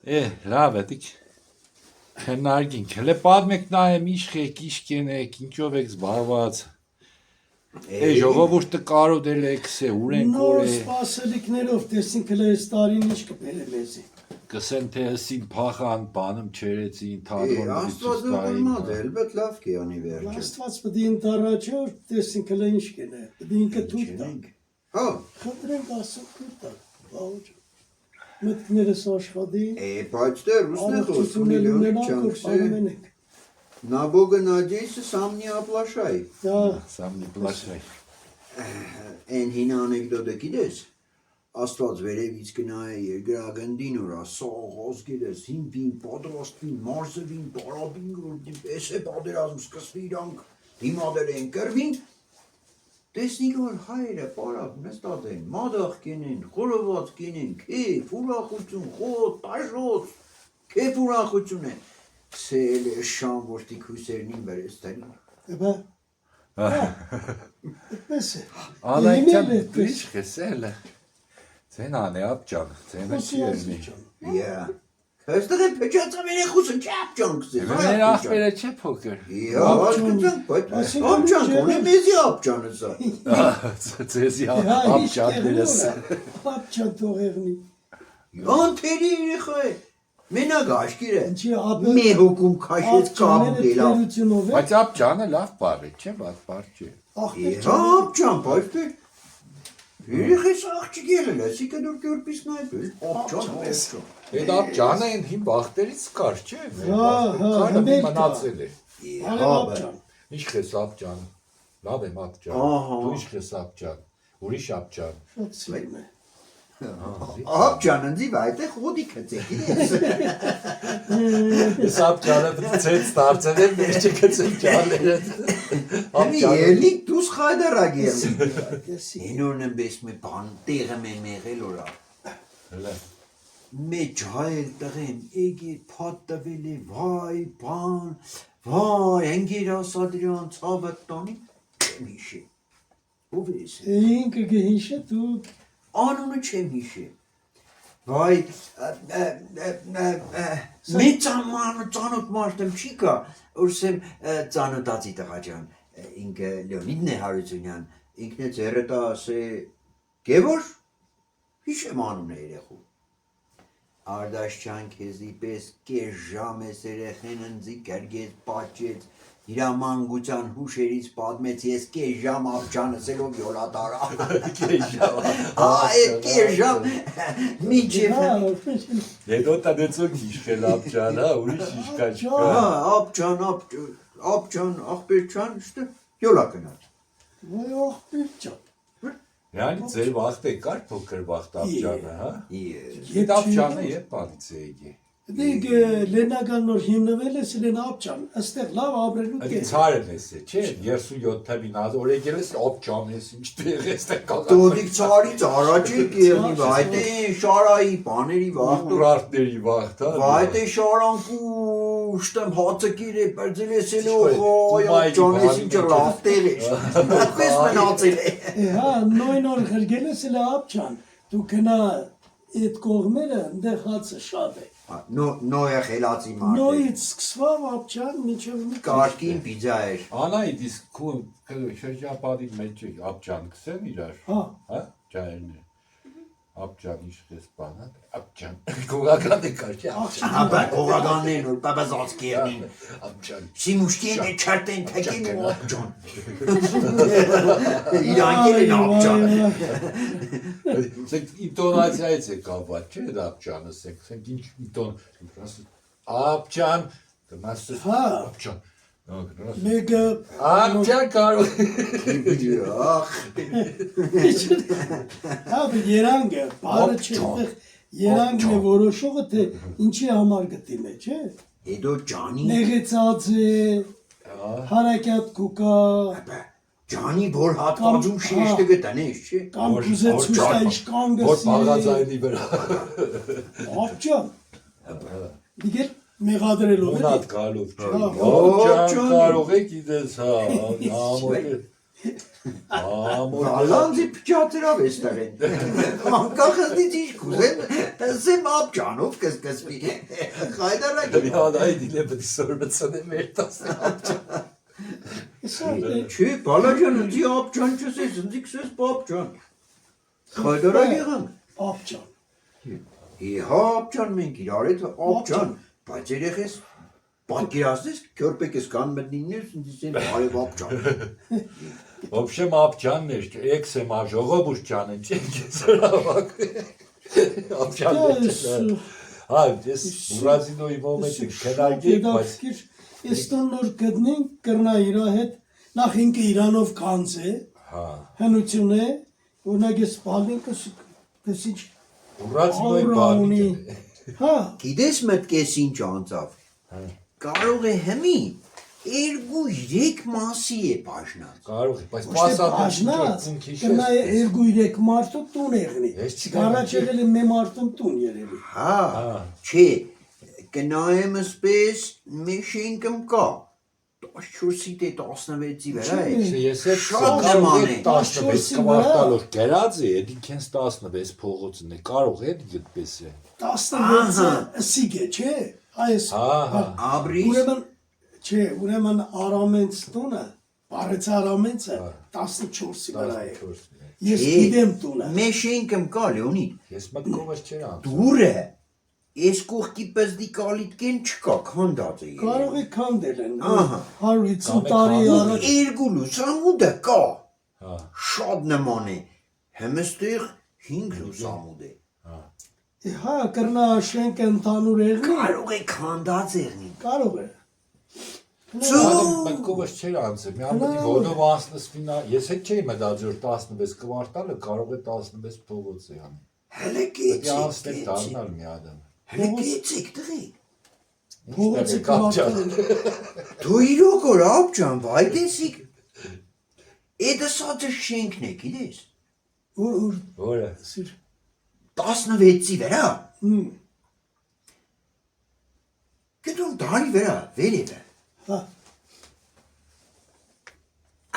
Լավ է, դիք քննարկենք, հələ պատմեք նայեմ իշխեք, իշկենեք, ինչով եք զբաղված, ժողովուրդը կարոտել եք, ուր են Նոր կորե, սպասելիքներով տեսինք հələ այս տարին ինչ կբերե մեզի։ կսեն թե հսին փախան, բանում չերեցին, թատրոնը Աստված նորմալ է, elbet լավ կյանի վերջը։ Աստված պետք է ընտառաջոր տեսինք հələ ինչ կենե, պետք է ինքը թույլ տա։ Հա, Խնդրենք ասում թույլ տա, բաղուջ։ Մտքներս աշխատի, բայց դեր ուսնե խոսում միլիոնի չանքսե, на Бога надейся, сам не оплошай։ Սամ մի պլաշայ, Են հին անեկդոտը գիտես, Աստված վերևից գնա է երկրագնդին ուրա, սողոս գիտես, հինվին, պատրաստվին, մարզվին, տարաբին, պես է պատերազմ սկսվի իրանք, դիմադեր են կրվին, տեսնիք որ հայրը պարավ նստած են, մադախ կենեն, խորոված կենեն, կեվ, ուրախություն, խոտ, տաշոց, կեվ ուրախություն են, սել է շան որտիկ հույսերնին բերես տերին։ Էբա, այդպես է։ անայքյան դրիչ խեսել է, ձեն անե ապճան, ձենը չի երնի, Yeah. Հստեղ է փեչացավ երեխուսը չի ապճան կսես։ մեր ախպերը չէ փոքր, Հասկացանք, բայց ապճան կոնե մեզի ապճանը սա։ ձեզի ապճաններս, Ապճան թողեղնի։ Անթերի երեխա է, մենակ աշկիր է, Ինչի ապը մի հոգում քաշեց կապ դելավ։ թերությունով է, բայց ապճանը լավ բառ է, չէ, բաց բառ չէ, աղբեր Ապճան, բայց դե երեխես աղջիկ ելել է, սիկը դուր կյորպիս նայբել, ապճան պես։ այդ ապճանը են հին բաղտերից կար, չէ, կարը մի հմել կա։ մնացել է, ապճան։ ինչ խես ապճան, լավ եմ ապճան, Ահա։ դու ինչ խես ապճան, ուրիշ ապճան, Շատ սիրում է։ Ապճան ընձիվ այդ է խոդի կծեք, իրես։ ես ապճանը ծեց տարծել եմ, մերջը կծեն ճալերը, Հեմի ելիք դուս խայդարակ ելիք։ Դեսի։ Ինորն եմ բես մի բան տեղը մե մեղել որա։ Մեջ հայել տղեմ, էգի պատ տվել է, վայ, բան, վայ, ենգեր ասադրյան ծավըտ տանի, չեմ հիշի։ Ով ես է։ Ինքը գհիշը դու Անունը չեմ հիշի։ Վայ, մեծ ծանոտ մարդեմ չի կա, ուրսեմ ծանոտացի տղաջան, ինքը լյոնիդն է Հարությունյան, ինքն է ձերըտա ասե, գևոր, հիշեմ անուն է երեխու։ Արդաշչան քեզի պես կես ժամ ես երեխեն ընձի կրգեց, պաճեց, իրա մանգության հուշերից պատմեց ես կես ժամ ապճանսելով յոլատարա։ Այդ կես ժամ միջև հետո տանեցոք իշկել ապճան, ուրիշ իշկա չկա, ապճան, աղբերչան, շտը յոլա կնած։ Ոյ աղբեր ջան։ Յանի ձեր վաղտ է կար փոքր վաղտ ապճանը, հա, Ես իդ ապճանը ետ պատից է եկի, Դիգ լենական նոր հիմնվել ես լեն ապճան, աստեղ լավ ապրելու Ադի կեր։ ցարն ես է, չէ, 37 թվին օրեկել ես ապճան ես, ինչ տեղ ես տեղ կաղա, Տոդիկ ծարից առաջ եք եղնի, վայտ է շարայի, պաների վաղտ, ուրարտների վաղտ, հա, վայտ է շարանքու, շտեմ հացակիր է, պերձել ես էլ օղայ, ապճան ես ինչը լավ տեղ է, պես մնացել է։ Հա, նոյն օր խրգել ես լե ապճան, դու կնա այդ կողմերը ընդեղ հացը շատ է։ Նոյը խելացի մարդ է, Նոյից սկսվավ ապճան մինչև մի կարկին պիձա էր, Անայդ իսկ շրջապատի մեջ ապճան կսեն իրար, Հա, հա, ջայերն է, ապճան իշկես բանը, ապճան, կողական է կար չէ, ապա կողականներն որ պապազած կերնին, ապճան, սիմուշկի են է չարտեն թեկին ու ապճան, իրանքել են ապճան, սենք ինտոնացիայից է կապված, չէ դա ապճանը, սենք ինչ ինտոն, ապճան, կնասը, հա, ապճան, մեկը ապճան կարող, հա, երանգը, բարը չեղտեղ երանգն է որոշողը, թե ինչի համար գտին է, չէ։ հետո ջանի, Նեղեցած է, հարակյատ կուկա, ջանի որ հատվածում շեշտը գտնես, չէ, կամ կուզեց ուստա իշկան որ գսի, պաղացայնի վրա, ապճան, դիգեր մեղադրելով ունատ է, գալով չէ, Ապճան ապճան կարող եք իդես, հա, ամոք է, Բալանձի փճատրավ է ստեղեն։ Անկախզնից ինչ կուզեն, զեմ ապջանով կսկսվի։ Խայդարակ Մի հատ այդ իլե պետք սորմեցան է մեր տասը ապջան։ Չի, բալաջան ընձի ապջան չսես, ընձի կսես պապջան։ Խայդարակ եղանք։ Ապջան։ Հա ապջան մենք իրար հետ ապջան, բայց երեխես պատկերացնես քյորպեկես կան մտնիններ, ընձի սեն արև ապջան։ В общем, ապջանն էր, էքսեմ աժողոբուս ջանը, չենք ապջանն էր։ Հա, ես Բրազիլոյի մոմենտ քնարկեի, բայց Էստոն նոր գտնենք կրնա իրա հետ նախ ինքը իրանով կանց է, հա, հնություն է, օրինակ ես բալին կսիչ Բրազիլոյի ունի, բանին։ հա, Գիտես մտքես ինչ անցավ։ Կարող է հմի 2-3 մասի է բաժնած։ Կարող է, բայց ոչ թե բաժնած, կրնա 2-3 մարդու տուն եղնի, Ես չգիտեմ, առաջ եղել է մի մարդում տուն երևի, Հա, չէ, կնայեմ ասպես մի շենքում կա, 14-ի դե 16-ի վրա է։ Ես էլ Շատ կարող նման է է, 16 կվարտալով գերած է, էդի քենց 16 փողոցն է, կարող է դիտպես է։ 16-ը սիգ է, չէ, այս, Աբրիս, ուրեմն արամենց տունը, բարեց արամենցը 14-ի վրա է, ես գիտեմ տունը, մի շենքում կա, Լեոնիդ, Ես մտքովս չեր անցել։ դուրը, ես կողքի պզդի կալիտկեն չկա, քանդած է։ կարող է քանդել են, Ահա։ 150 տարի առաջ, Երկու լուսամուդը կա, Հա, շատ նման է, հմստեղ 5 լուսամուդ է։ հա, կրնա շենքը ընդանուր եղնի, Կարող է քանդած եղնի։ կարող է, մտքովս չեր անցել։ Մի ամբողջ ոնով անցնսվինա, ես հետ չէի մտածել 16 կվարտալը կարող է 16 փողոց է անի։ Հələ Պետք է գեցիկ, անցնել դառնալ մի ադամ։ հələ գեցիկ տղի։ փողոցի կվարտալը, Դու իրոք որ ապջան, վայ տեսիկ։ Էդը սածը շենքն է, գիտես։ որ, Որը։ սիր, 16-ի վրա։ հմ, Գտում դարի վրա, վերևը։ հա,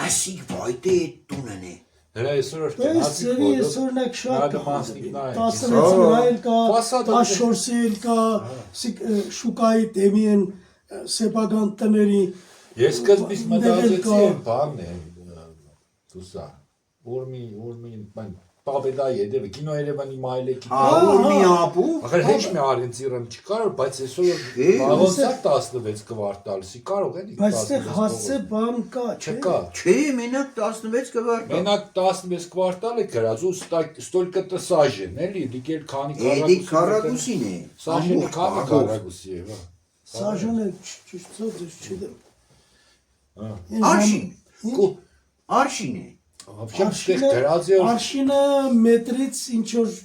Ասիկ վայտե տունն է։ Հələ այսօր Այս գնացի ծերի այսօրնակ շատ Նայ, կա, մասնիկ նայ։ 16-ը էլ կա, Ֆասադը 14-ը էլ կա, շուկայի դեմի են սեպական տների, Ես սկզբից մտածեցի կա։ այն բանն է, դուսա, ուրմի, բան, Պապեդա եդևը, կինո Երևանի մայլեքի։ Ահուր մի ապու։ Ախր հեչ մի արենցիրն չկար, բայց այսօր Չէ, բաղոնցա 16 կվարտալսի կարող է բայց այդտեղ հասցե բան կա, չէ՞։ չկա։ Չէ, մենակ 16 կվարտա։ Մենակ 16 կվարտալ է գրած ու ստолько то сажен, էլի, դիկեր քանի Էդի քարակուսին է։ Սաժենը քանի քարակուսի է, հա։ Սաժոնը ճիշտ ծոց չդեմ։ Արշին։ Արշին է։ Вообще ստեղ գրած է Արշինը մետրից ինչ որ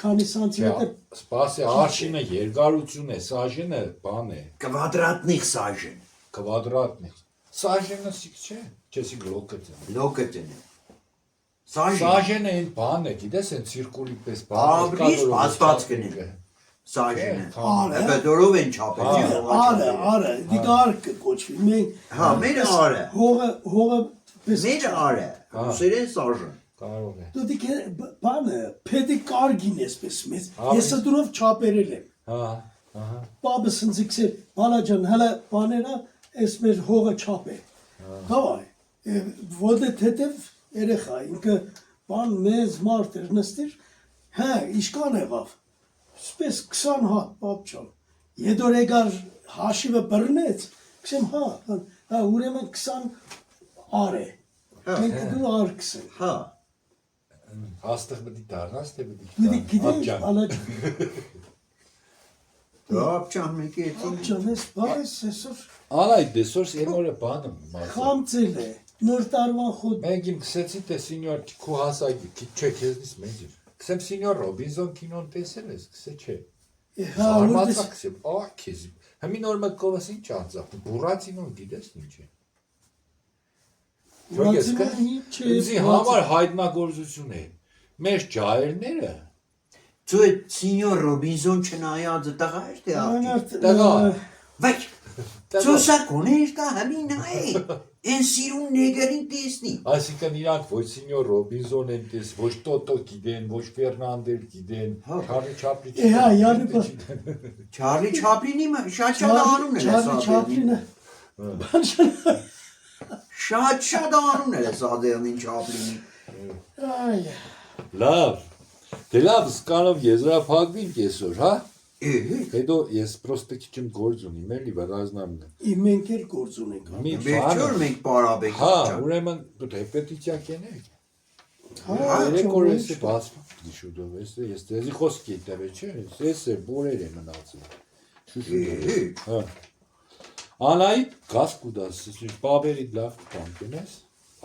քանի սանտիմետր սպասի արշինը երկարություն է, սաժենը բան է, Կվադրատնիղ սաժեն։ կվադրատնի։ Սաժենը սիկ չէ, չեսի գլոկը։ Լոկետն է։ Սաժեն։ Սաժենը այն բան է, գիտես, այն ցիրկուլի պես բան։ Աբրիս բացված կնի։ Սաժենը։ Արը։ Բդորով են չափել։ արը, դիգար կոչվի։ Մենք Հա, մեր արը։ հողը Մեր արը։ Ուսերեն սաժեն։ Կարող է։ դու դիք բանը պեդիկարգին էսպես մեծ։ Ես դրով չապերել եմ։ Հա, ահա։ Բաբս ինձ բալաջան հələ բաներա էս մեր հողը չապե։ Դավայ։ Ոդե թեթև երեխա ինքը բան մեծ մարդ էր նստիր։ Հա, իշքան եղավ։ Սպես 20 հատ բաբչան։ Եդոր եկար հաշիվը բռնեց։ Քսեմ հա, ուրեմն 20 ար է։ Մենք դու արկսեն։ Հա։ Հաստեղ պետք է դառնաս, թե Դու պետք է գիտես, ալաջ Ապջան մեկի հետ։ Ապջան ես բայց այսօր Անայ դեսորս եմորը բանը մասը։ խամցել է։ Նոր տարվան խոտ Մենք իմ քսեցի թե սենյոր քու հասակի, չէ, քեզնից մեծ է։ Քսեմ սենյոր Ռոբինզոն կինոն տեսել ես, քսե չէ։ հա Արմացա քսեմ, քեզ։ Հիմի նոր մտքովս ինչ անցավ։ Բուրացինոն գիտես ինչ է։ Ինձի համար հայտնագործություն է։ Մեր ջահելները Դու այդ սենյոր Ռոբինզոն չնայած տղա էր թե աղջիկ։ տղա Վայ, ծոսակոներ կա հմին այ, են սիրուն նեգերին տեսնի։ Այսինքն իրանք ոչ Սինյոր Ռոբինզոն են տես, ոչ Տոտո գիտեն, ոչ Ֆերնանդել գիտեն, Չարլի Չապլին Հա, յանի Չարլի Չապլինի շատ անունն է Չարլի Չապլինը։ Շատ անունն է Սադերնին Չապլինի։ Այ, Լավ, դե լավ, սկանով եզրափակվինք այսօր, հա? Հետո ես պրոստը քիչ գործ ունիմ, էլի վրազնամն եմ։ մենք էլ գործ ունենք։ Մի Վերջոր մենք պարաբեք։ Հա, ուրեմն ռեպետիցիա կենեք։ Հա, Երեք օր էս է բացվում պիտի շուտով, ես դեզի խոսքի տևե չէ, ես է բոլեր է մնացել։ Շուշուտ։ Հա։ Անայդ գազ կուդաս, բաբերի լավ բան կենես,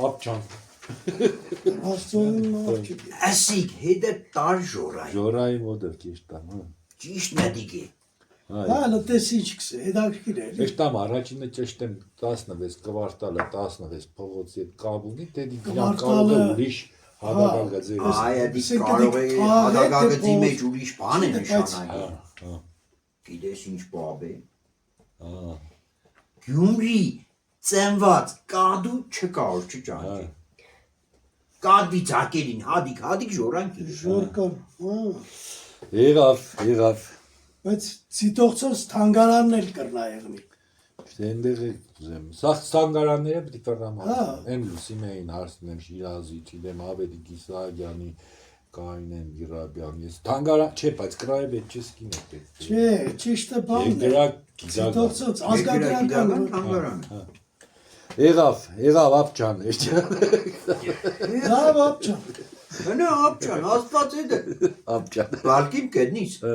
ապչան։ Աստծուն աղջի։ Ասիկ հետը տար ժորայ։ Ժորայի մոդը կիշտամ, հա։ Ճիշտ նետիկի։ Հա, լտես ինչ կսե, հետաքրքիր է։ Էշտամ առաջինը ճշտեմ 16 կվարտալը 16 փողոցի հետ կապունի, դեդի գնամ կարող է ուրիշ հադագագը ձեր։ Այ դի կարող է հադագագի մեջ ուրիշ բան է նշանակի։ Հա։ Գիտես ինչ բաբ է։ Հա։ Գյումրի ծնված կադու չկար չճանչի։ Կադվի ցակերին հադիկ ժորանքի։ Ժորկան, հա։ Եղավ։ Բայց ցիտողցոս թանգարանն էլ կրնա եղնի։ Այնտեղ ուզեմ։ Սա ցանգարանները պիտի կռամ։ Հա։ Այն լուսիմ էին հարցնեմ Շիրազի, չգիտեմ Ավետիք Իսահակյանի, Կայնեն Գիրաբյան։ Ես թանգարան, չէ, բայց կրայև այդ չես կինը պետք։ Չէ, ճիշտը բանն է։ Գրակ գիզակ։ Ցիտողցոց ազգագրական թանգարան։ Եղավ ապչան, լավ ապճան։ Հնա ապչան, աստված է դե։ ապչան։ Բալկին կդնիս։ Հա։